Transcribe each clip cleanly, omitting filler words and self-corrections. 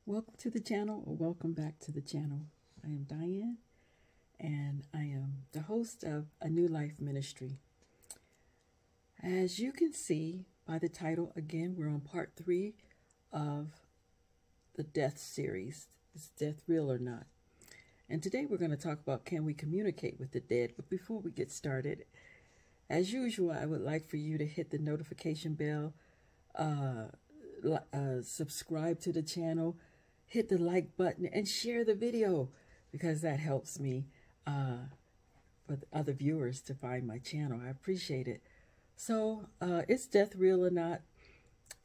Welcome to the channel, or welcome back to the channel. I am Diane, and I am the host of A New Life Ministry. As you can see by the title, again, we're on part 3 of the death series. Is death real or not? And today we're going to talk about, can we communicate with the dead? But before we get started, as usual, I would like for you to hit the notification bell, subscribe to the channel, hit the like button, and share the video, because that helps me for the other viewers to find my channel. I appreciate it. So, is death real or not?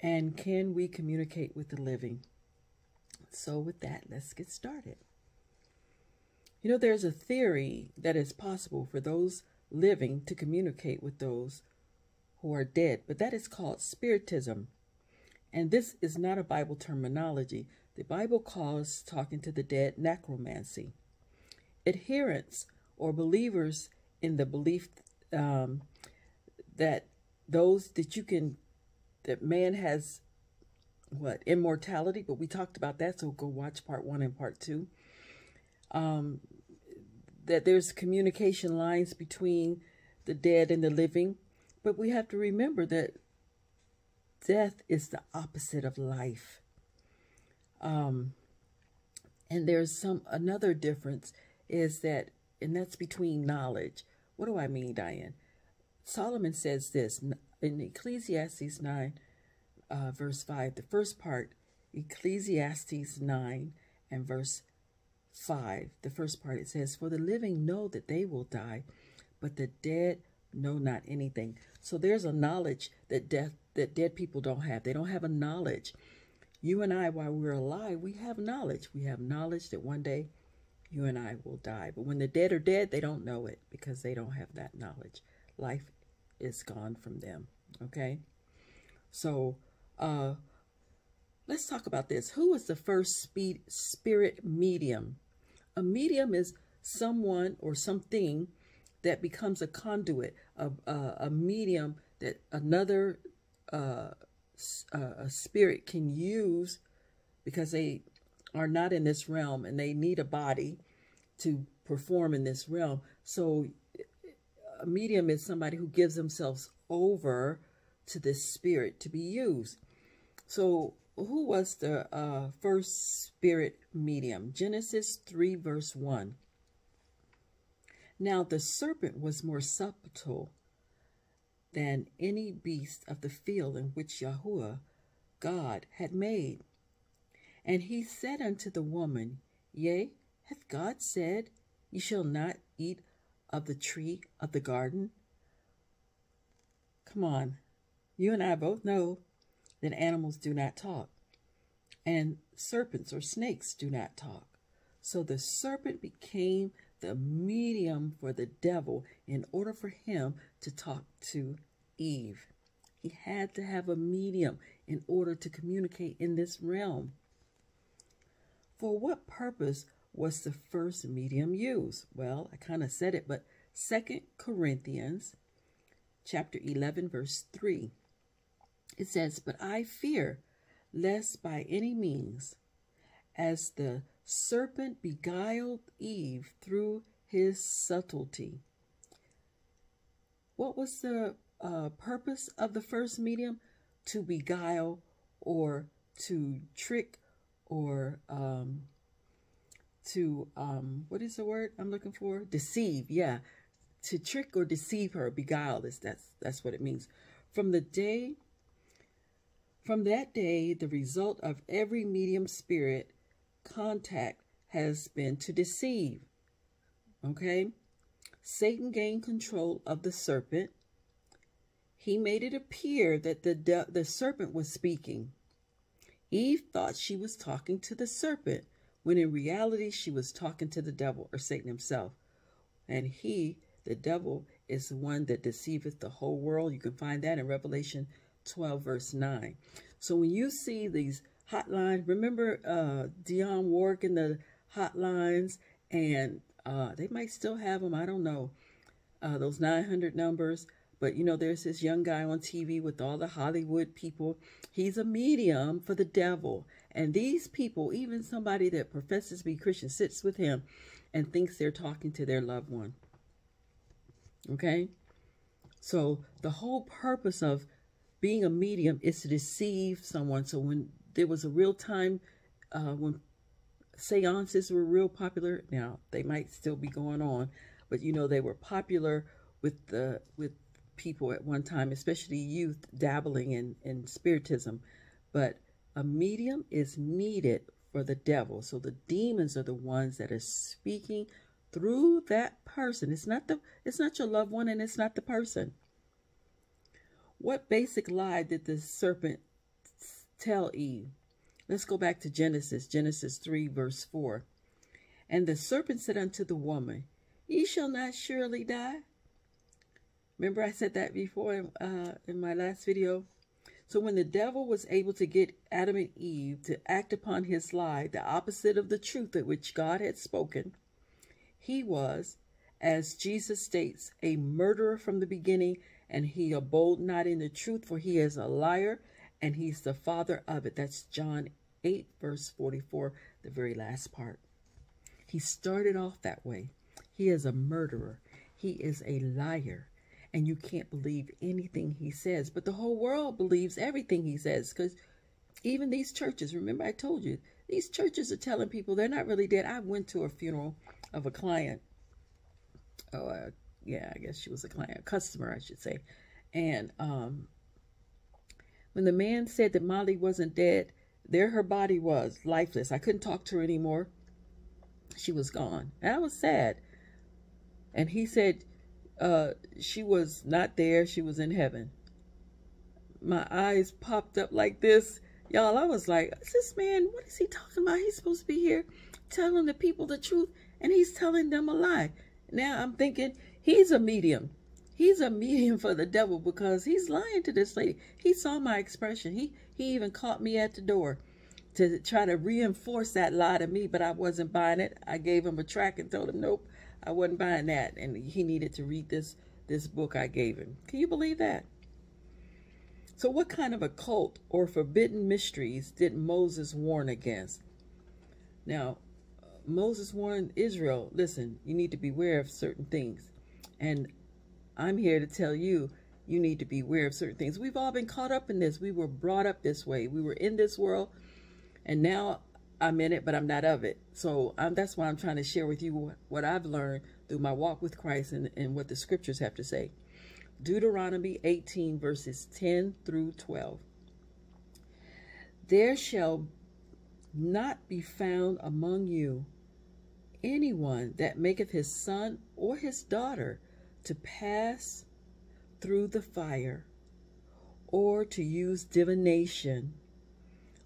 And can we communicate with the living? So with that, let's get started. You know, there's a theory that it's possible for those living to communicate with those who are dead, but that is called spiritism. And this is not a Bible terminology. The Bible calls talking to the dead necromancy. Adherents or believers in the belief that man has immortality, but we talked about that, so go watch part 1 and part 2. That there's communication lines between the dead and the living, but we have to remember that death is the opposite of life. And there's another difference is that, and that's between knowledge. What do I mean, Diane? Solomon says this in Ecclesiastes 9, verse 5, the first part, Ecclesiastes 9 and verse 5, the first part, it says, "For the living know that they will die, but the dead know not anything." So there's a knowledge that dead people don't have. They don't have a knowledge. You and I, while we're alive, we have knowledge. We have knowledge that one day you and I will die. But when the dead are dead, they don't know it because they don't have that knowledge. Life is gone from them. Okay? So let's talk about this. Who was the first spirit medium? A medium is someone or something that becomes a conduit, a medium that another a spirit can use because they are not in this realm and they need a body to perform in this realm. So a medium is somebody who gives themselves over to this spirit to be used. So who was the first spirit medium? Genesis 3 verse 1. Now the serpent was more subtle than any beast of the field in which Yahuwah God had made. And he said unto the woman, Yea, hath God said, Ye shall not eat of the tree of the garden? Come on. You and I both know that animals do not talk. And serpents or snakes do not talk. So the serpent became the medium for the devil in order for him to talk to Eve. He had to have a medium in order to communicate in this realm. For what purpose was the first medium used? Well, I kind of said it, but 2 Corinthians chapter 11 verse 3. It says, "But I fear lest by any means, as the serpent beguiled Eve through his subtlety." What was the purpose of the first medium? To beguile or to trick or what is the word I'm looking for? Deceive. Yeah, to trick or deceive her. Beguile that's what it means. From that day, the result of every medium spirit contact has been to deceive. Okay? Satan gained control of the serpent. He made it appear that the serpent was speaking. Eve thought she was talking to the serpent, when in reality she was talking to the devil, or Satan himself. And the devil, is the one that deceiveth the whole world. You can find that in Revelation 12 verse 9. So when you see these hotlines, remember Dionne Warwick in the hotlines, and they might still have them, I don't know, those 900 numbers. But, you know, there's this young guy on TV with all the Hollywood people. He's a medium for the devil. And these people, even somebody that professes to be Christian, sits with him and thinks they're talking to their loved one. Okay? So the whole purpose of being a medium is to deceive someone. So when there was a real time when seances were real popular, now they might still be going on, but you know, they were popular with people at one time, especially youth dabbling in spiritism. But a medium is needed for the devil. So the demons are the ones that are speaking through that person. It's not your loved one, and it's not the person. What basic lie did the serpent tell Eve? Let's go back to Genesis 3, verse 4. And the serpent said unto the woman, Ye shall not surely die. Remember I said that before in my last video? So when the devil was able to get Adam and Eve to act upon his lie, the opposite of the truth at which God had spoken, he was, as Jesus states, a murderer from the beginning, and he abode not in the truth, for he is a liar, and he's the father of it. That's John 8, verse 44, the very last part. He started off that way. He is a murderer. He is a liar. And you can't believe anything he says. But the whole world believes everything he says. Because even these churches, remember I told you, these churches are telling people they're not really dead. I went to a funeral of a client. Yeah, I guess she was a client, a customer, I should say. And when the man said that Molly wasn't dead, there her body was, lifeless. I couldn't talk to her anymore. She was gone. And I was sad. And he said she was not there. She was in heaven. My eyes popped up like this. Y'all, I was like, is this man, what is he talking about? He's supposed to be here telling the people the truth, and he's telling them a lie. Now I'm thinking, he's a medium. He's a medium for the devil, because he's lying to this lady. He saw my expression. He even caught me at the door to try to reinforce that lie to me, but I wasn't buying it. I gave him a track and told him, nope, I wasn't buying that. And he needed to read this book I gave him. Can you believe that? So what kind of occult or forbidden mysteries did Moses warn against? Now, Moses warned Israel, listen, you need to beware of certain things. And I'm here to tell you, you need to beware of certain things. We've all been caught up in this. We were brought up this way. We were in this world, and now I'm in it, but I'm not of it. So that's why I'm trying to share with you what I've learned through my walk with Christ and what the scriptures have to say. Deuteronomy 18, verses 10 through 12. There shall not be found among you anyone that maketh his son or his daughter to pass through the fire, or to use divination,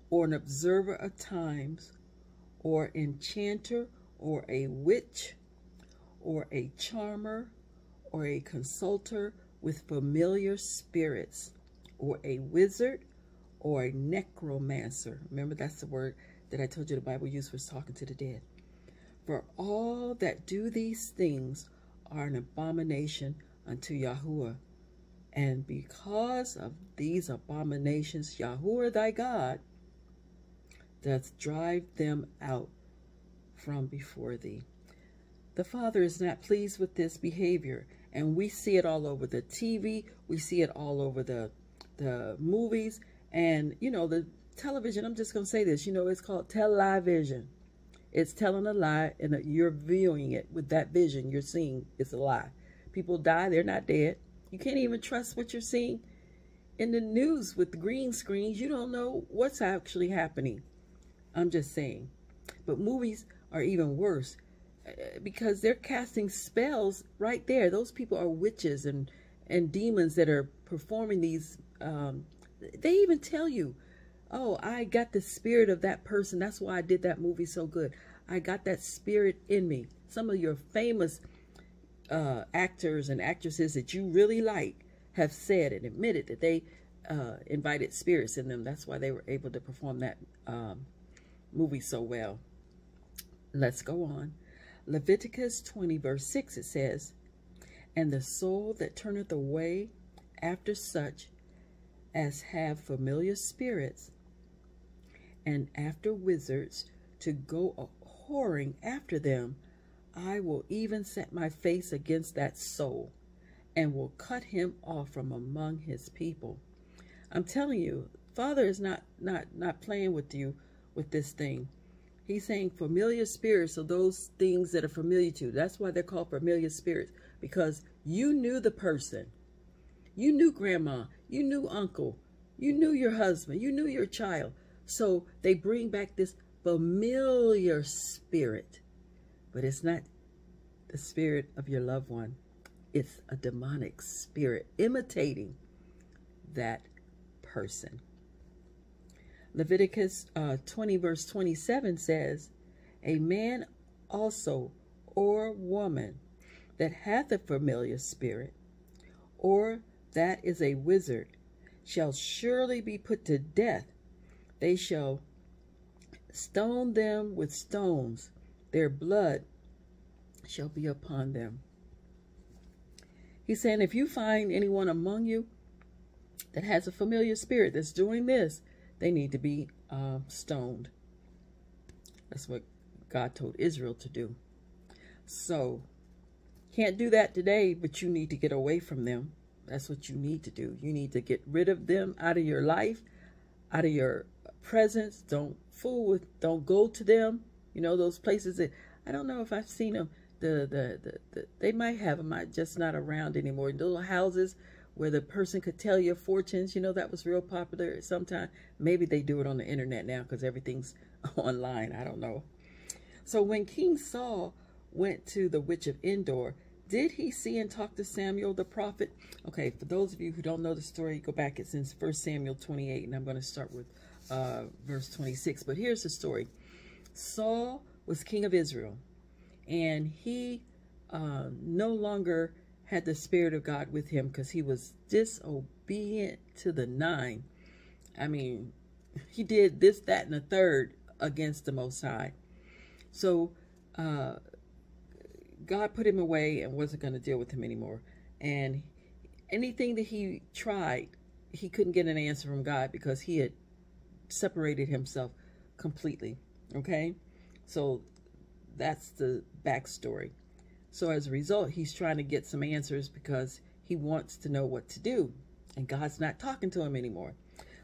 or an observer of times, or enchanter, or a witch, or a charmer, or a consulter with familiar spirits, or a wizard, or a necromancer. Remember, that's the word that I told you the Bible used for talking to the dead. For all that do these things are an abomination unto Yahuwah. And because of these abominations, Yahuwah thy God doth drive them out from before thee. The Father is not pleased with this behavior. And we see it all over the TV. We see it all over the movies. And, you know, the television, I'm just going to say this, you know, it's called television. It's telling a lie, and you're viewing it with that vision you're seeing. It's a lie. People die, they're not dead. You can't even trust what you're seeing in the news with the green screens. You don't know what's actually happening. I'm just saying. But movies are even worse, because they're casting spells right there. Those people are witches and demons that are performing these. They even tell you, oh, I got the spirit of that person. That's why I did that movie so good. I got that spirit in me. Some of your famous actors and actresses that you really like have said and admitted that they invited spirits in them. That's why they were able to perform that movie so well. Let's go on. Leviticus 20, verse 6, it says, And the soul that turneth away after such as have familiar spirits, and after wizards, to go a whoring after them, I will even set my face against that soul, and will cut him off from among his people. I'm telling you, Father is not playing with you with this thing. He's saying familiar spirits are those things that are familiar to you. That's why they're called familiar spirits, because you knew the person. You knew grandma. You knew uncle. You knew your husband. You knew your child. So they bring back this familiar spirit. But it's not the spirit of your loved one. It's a demonic spirit imitating that person. Leviticus 20 verse 27 says, a man also or woman that hath a familiar spirit, or that is a wizard, shall surely be put to death. They shall stone them with stones. Their blood shall be upon them. He's saying if you find anyone among you that has a familiar spirit that's doing this, they need to be stoned. That's what God told Israel to do. So, can't do that today, but you need to get away from them. That's what you need to do. You need to get rid of them out of your life, out of your presence. Don't fool with, don't go to them. You know, those places that, I don't know if I've seen them. They might have them, just not around anymore. Little houses where the person could tell your fortunes. You know, that was real popular at some time. Maybe they do it on the internet now because everything's online. I don't know. So when King Saul went to the witch of Endor, did he see and talk to Samuel the prophet? Okay, for those of you who don't know the story, go back. It's in 1 Samuel 28, and I'm going to start with verse 26. But here's the story. Saul was king of Israel, and he no longer had the Spirit of God with him because he was disobedient to the nine. I mean, he did this, that, and the third against the Most High. So God put him away and wasn't going to deal with him anymore. And anything that he tried, he couldn't get an answer from God because he had separated himself completely. Okay? So that's the backstory. So as a result, he's trying to get some answers because he wants to know what to do. And God's not talking to him anymore.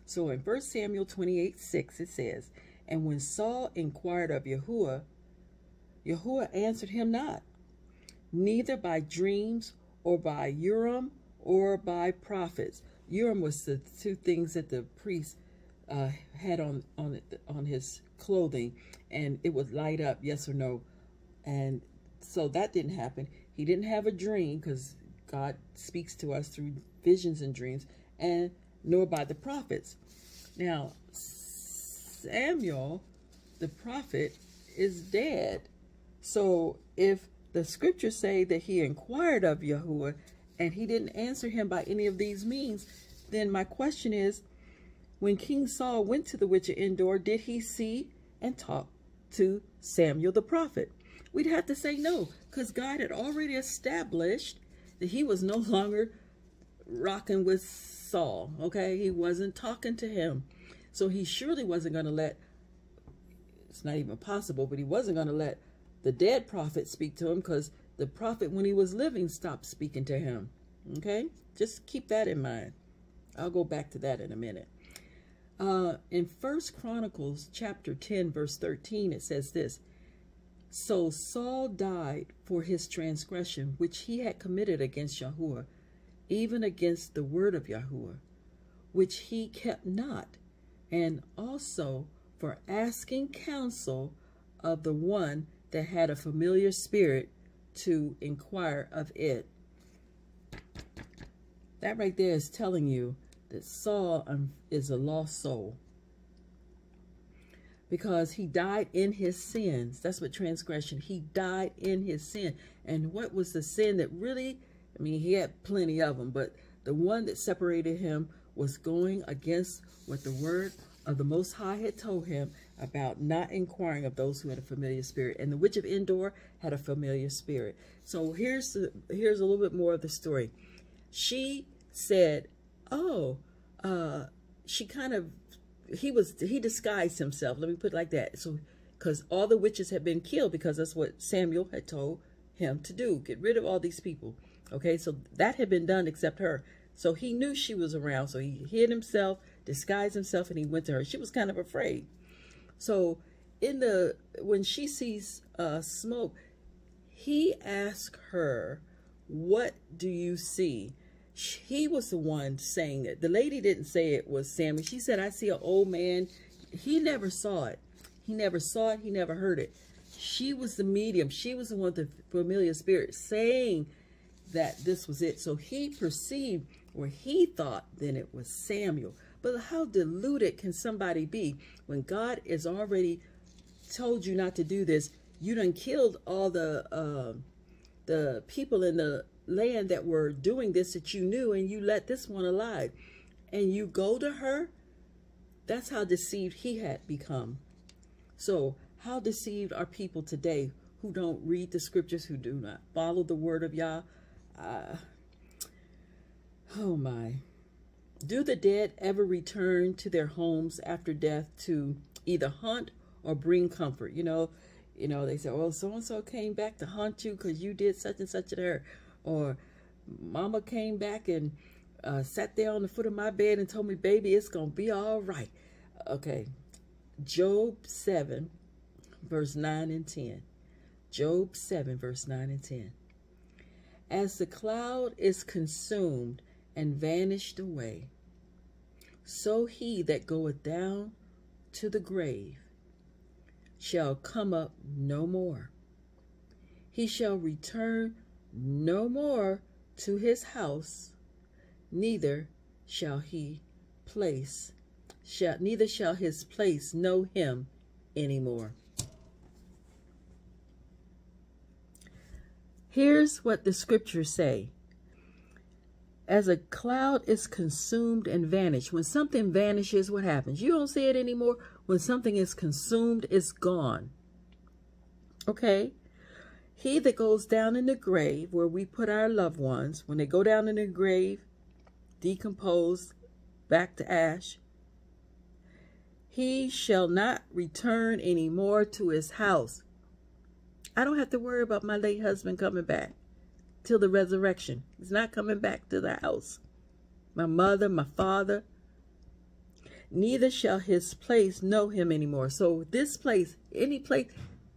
So in 1 Samuel 28:6, it says, and when Saul inquired of Yahuwah, Yahuwah answered him not, neither by dreams or by Urim or by prophets. Urim was the two things that the priest had on his clothing, and it would light up, yes or no. And so that didn't happen. He didn't have a dream because God speaks to us through visions and dreams, and nor by the prophets. Now, Samuel, the prophet, is dead. So if the scriptures say that he inquired of Yahuwah and he didn't answer him by any of these means, then my question is, when King Saul went to the witch of Endor, did he see and talk to Samuel the prophet? We'd have to say no, because God had already established that he was no longer rocking with Saul, okay? He wasn't talking to him. So he surely wasn't going to let, it's not even possible, but he wasn't going to let the dead prophet speak to him, because the prophet, when he was living, stopped speaking to him, okay? Just keep that in mind. I'll go back to that in a minute. In 1 Chronicles chapter 10, verse 13, it says this, so Saul died for his transgression, which he had committed against Yahuwah, even against the word of Yahuwah, which he kept not, and also for asking counsel of the one that had a familiar spirit to inquire of it. That right there is telling you that Saul is a lost soul, because he died in his sins. That's what transgression. He died in his sin. And what was the sin that really, I mean, he had plenty of them, but the one that separated him was going against what the word of the Most High had told him about not inquiring of those who had a familiar spirit. And the witch of Endor had a familiar spirit. So here's a little bit more of the story. She said, oh, she kind of, he disguised himself. Let me put it like that. So, because all the witches had been killed, because that's what Samuel had told him to do. Get rid of all these people. Okay, so that had been done except her. So he knew she was around. So he hid himself, disguised himself, and he went to her. She was kind of afraid. So when she sees smoke, he asked her, what do you see? He was the one saying it. The lady didn't say it was Sammy. She said, I see an old man. He never saw it. He never saw it. He never heard it. She was the medium. She was the one with the familiar spirit saying that this was it. So he perceived, or he thought, then it was Samuel. But how deluded can somebody be when God has already told you not to do this? You done killed all the people in the land that were doing this that you knew, and you let this one alive. And you go to her? That's how deceived he had become. So how deceived are people today who don't read the scriptures, who do not follow the word of Yah? Oh my. Do the dead ever return to their homes after death to either hunt or bring comfort? You know, they say, oh, so-and-so came back to hunt you because you did such and such to her. Or mama came back and sat there on the foot of my bed and told me, baby, it's going to be all right. Okay. Job 7, verse 9 and 10. Job 7, verse 9 and 10. As the cloud is consumed and vanished away, so he that goeth down to the grave shall come up no more. He shall return no more to his house, neither shall his place know him anymore. Here's what the scriptures say. As a cloud is consumed and vanished. When something vanishes, what happens? You don't see it anymore. When something is consumed, it's gone. Okay? He that goes down in the grave, where we put our loved ones, when they go down in the grave, decompose, back to ash, he shall not return any more to his house. I don't have to worry about my late husband coming back till the resurrection. He's not coming back to the house. My mother, my father, neither shall his place know him anymore. So this place, any place,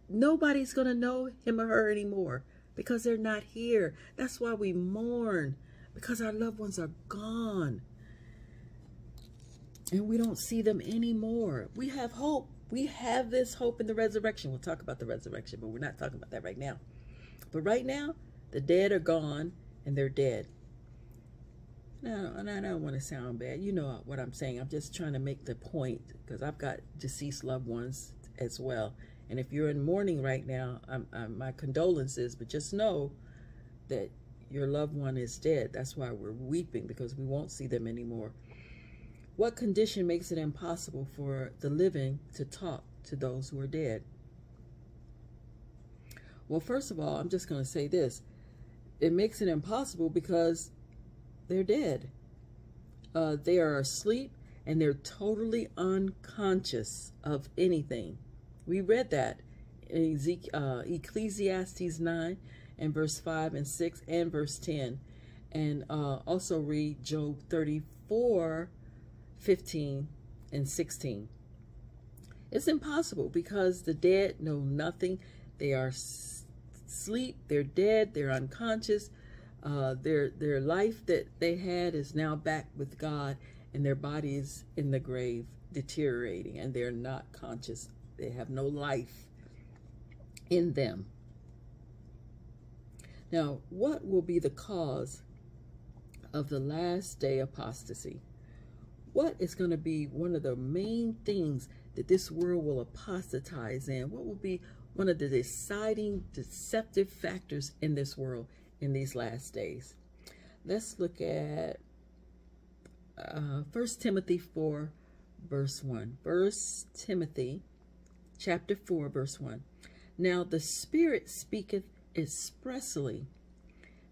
nobody's going to know him or her anymore because they're not here. That's why we mourn, because our loved ones are gone. And we don't see them anymore. We have hope. We have this hope in the resurrection. We'll talk about the resurrection, but we're not talking about that right now. But right now, the dead are gone and they're dead. Now, and I don't want to sound bad. You know what I'm saying. I'm just trying to make the point because I've got deceased loved ones as well. And if you're in mourning right now, my condolences, but just know that your loved one is dead. That's why we're weeping, because we won't see them anymore. What condition makes it impossible for the living to talk to those who are dead? Well, first of all, I'm just going to say this. It makes it impossible because they're dead. They are asleep and they're totally unconscious of anything. We read that in Ecclesiastes 9 and verse 5 and 6 and verse 10. And also read Job 34, 15 and 16. It's impossible because the dead know nothing. They are asleep, they're dead, they're unconscious. Their life that they had is now back with God, and their body is in the grave deteriorating, and they're not conscious. They have no life in them. Now, what will be the cause of the last day apostasy? What is going to be one of the main things that this world will apostatize in? What will be one of the deciding, deceptive factors in this world in these last days? Let's look at 1 Timothy 4, verse 1. 1 Timothy chapter 4, verse 1. Now the Spirit speaketh expressly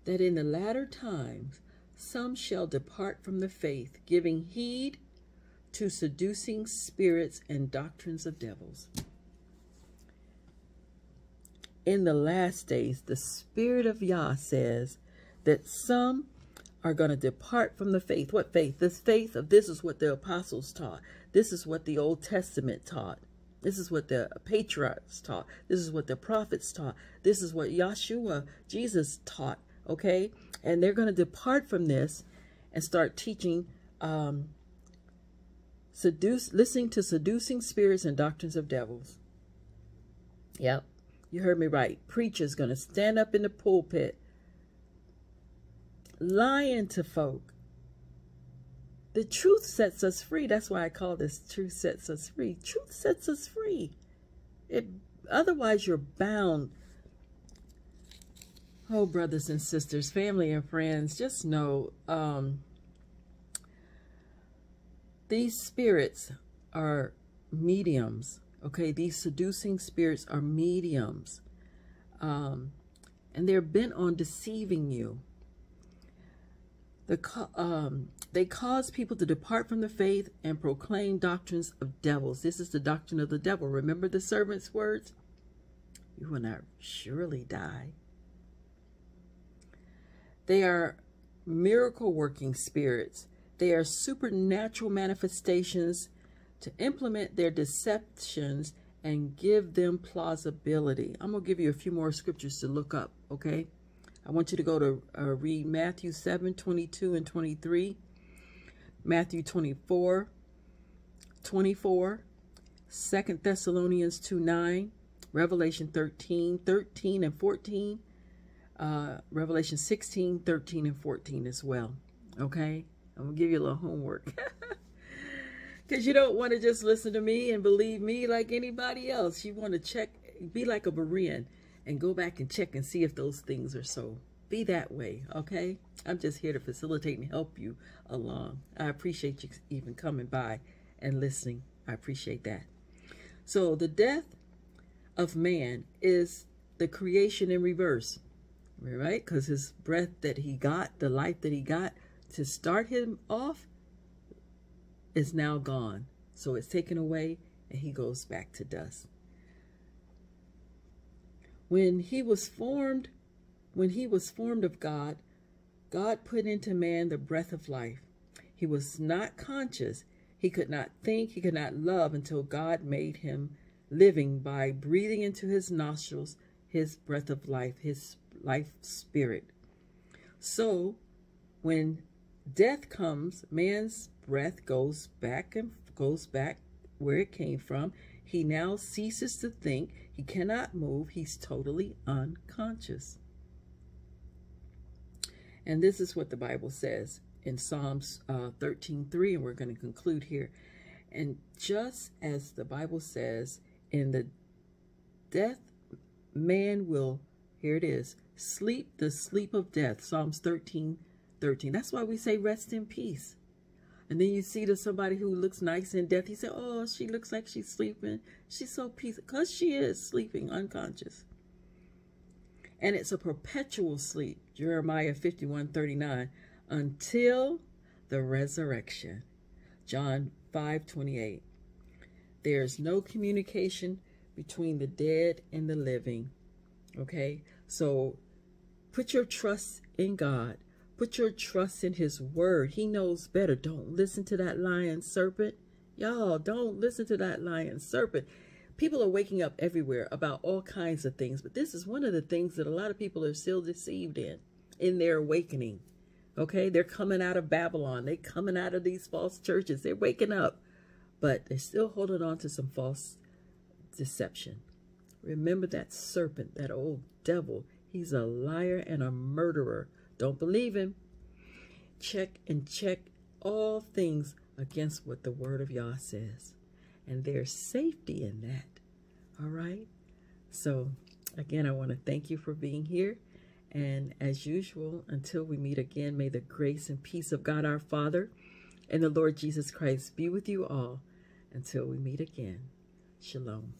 that in the latter times some shall depart from the faith, giving heed to seducing spirits and doctrines of devils. In the last days, the Spirit of Yah says that some are going to depart from the faith. What faith? This faith of this is what the apostles taught. This is what the Old Testament taught. This is what the patriarchs taught. This is what the prophets taught. This is what Yeshua, Jesus, taught. Okay? And they're going to depart from this and start teaching, listening to seducing spirits and doctrines of devils. Yep. You heard me right. Preacher's going to stand up in the pulpit lying to folk. The truth sets us free. That's why I call this Truth Sets Us Free. Truth sets us free. Otherwise, you're bound. Oh, brothers and sisters, family and friends, just know these spirits are mediums. Okay, these seducing spirits are mediums. And they're bent on deceiving you. They cause people to depart from the faith and proclaim doctrines of devils. This is the doctrine of the devil. Remember the servant's words? You will not surely die. They are miracle-working spirits. They are supernatural manifestations to implement their deceptions and give them plausibility. I'm going to give you a few more scriptures to look up, okay? I want you to go to read Matthew 7:22 and 23, Matthew 24:24, 2 Thessalonians 2:9, Revelation 13:13 and 14, Revelation 16:13 and 14 as well, okay? I'm going to give you a little homework. Because you don't want to just listen to me and believe me like anybody else. You want to check, be like a Berean and go back and check and see if those things are so. Be that way, okay? I'm just here to facilitate and help you along. I appreciate you even coming by and listening. I appreciate that. So the death of man is the creation in reverse, right? Because his breath that he got, the life that he got to start him off, is now gone. So it's taken away and he goes back to dust. When he was formed of God, God put into man the breath of life. He was not conscious. He could not think. He could not love until God made him living by breathing into his nostrils his breath of life, his life spirit. So when death comes, man's breath goes back where it came from. He now ceases to think. He cannot move. He's totally unconscious. And this is what the Bible says in Psalms 13:3, and we're going to conclude here. And just as the Bible says, in the death, man will, here it is, sleep the sleep of death. Psalms 13:13. That's why we say rest in peace. And then you see to somebody who looks nice in death, you say, oh, she looks like she's sleeping. She's so peaceful, because she is sleeping unconscious. And it's a perpetual sleep, Jeremiah 51:39, until the resurrection, John 5:28. There's no communication between the dead and the living, okay? So put your trust in God. Put your trust in his word. He knows better. Don't listen to that lying serpent. Y'all, don't listen to that lying serpent. People are waking up everywhere about all kinds of things, but this is one of the things that a lot of people are still deceived in their awakening. Okay, they're coming out of Babylon. They're coming out of these false churches. They're waking up, but they're still holding on to some false deception. Remember that serpent, that old devil. He's a liar and a murderer. Don't believe him. Check all things against what the word of Yah says. And there's safety in that. All right? So, again, I want to thank you for being here. And as usual, until we meet again, may the grace and peace of God our Father and the Lord Jesus Christ be with you all until we meet again. Shalom.